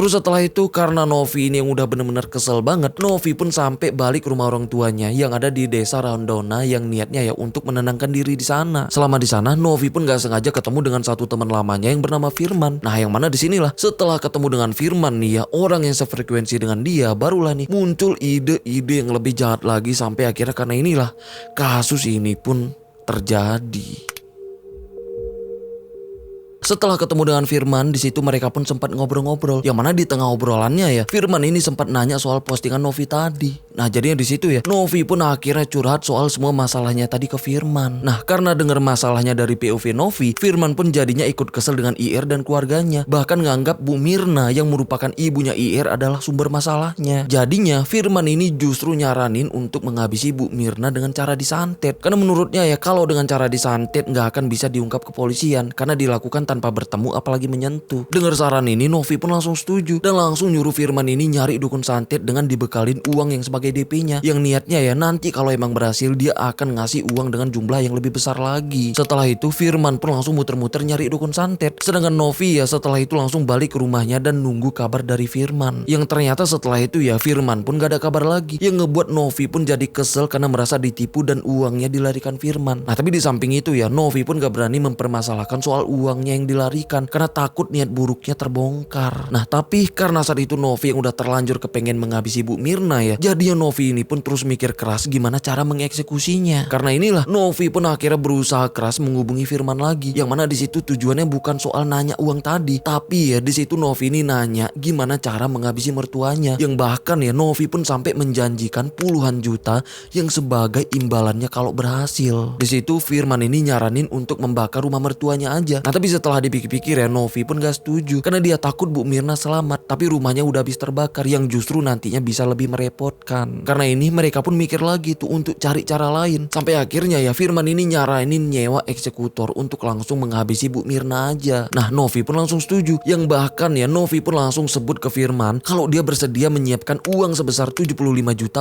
Terus setelah itu karena Novi ini yang udah bener-bener kesel banget, Novi pun sampai balik ke rumah orang tuanya yang ada di desa Rondona yang niatnya ya untuk menenangkan diri di sana. Selama di sana, Novi pun gak sengaja ketemu dengan satu teman lamanya yang bernama Firman. Nah, yang mana di sinilah setelah ketemu dengan Firman nih ya, orang yang sefrekuensi dengan dia, barulah nih muncul ide-ide yang lebih jahat lagi sampai akhirnya karena inilah kasus ini pun terjadi. Setelah ketemu dengan Firman, di situ mereka pun sempat ngobrol-ngobrol. Yang mana di tengah obrolannya ya, Firman ini sempat nanya soal postingan Novi tadi. Nah, jadinya di situ ya, Novi pun akhirnya curhat soal semua masalahnya tadi ke Firman. Nah, karena dengar masalahnya dari POV Novi, Firman pun jadinya ikut kesel dengan IR dan keluarganya. Bahkan nganggap Bu Mirna yang merupakan ibunya IR adalah sumber masalahnya. Jadinya Firman ini justru nyaranin untuk menghabisi Bu Mirna dengan cara disantet. Karena menurutnya ya, kalau dengan cara disantet nggak akan bisa diungkap kepolisian karena dilakukan tanpa bertemu apalagi menyentuh. Dengar saran ini, Novi pun langsung setuju dan langsung nyuruh Firman ini nyari dukun santet dengan dibekalin uang yang sebagai DP-nya. Yang niatnya ya nanti kalau emang berhasil dia akan ngasih uang dengan jumlah yang lebih besar lagi. Setelah itu Firman pun langsung muter-muter nyari dukun santet. Sedangkan Novi ya setelah itu langsung balik ke rumahnya dan nunggu kabar dari Firman. Yang ternyata setelah itu ya Firman pun gak ada kabar lagi. Yang ngebuat Novi pun jadi kesel karena merasa ditipu dan uangnya dilarikan Firman. Nah, tapi di samping itu ya Novi pun gak berani mempermasalahkan soal uangnya yang dilarikan karena takut niat buruknya terbongkar. Nah, tapi karena saat itu Novi yang udah terlanjur kepengen menghabisi Bu Mirna ya, jadinya Novi ini pun terus mikir keras gimana cara mengeksekusinya. Karena inilah Novi pun akhirnya berusaha keras menghubungi Firman lagi, yang mana di situ tujuannya bukan soal nanya uang tadi, tapi ya di situ Novi ini nanya gimana cara menghabisi mertuanya, yang bahkan ya Novi pun sampai menjanjikan puluhan juta yang sebagai imbalannya kalau berhasil. Di situ Firman ini nyaranin untuk membakar rumah mertuanya aja. Nah, tapi setelah dipikir-pikir ya Novi pun gak setuju karena dia takut Bu Mirna selamat tapi rumahnya udah habis terbakar yang justru nantinya bisa lebih merepotkan. Karena ini mereka pun mikir lagi tuh untuk cari cara lain. Sampai akhirnya ya Firman ini nyaranin nyewa eksekutor untuk langsung menghabisi Bu Mirna aja. Nah, Novi pun langsung setuju. Yang bahkan ya Novi pun langsung sebut ke Firman kalau dia bersedia menyiapkan uang sebesar 75 juta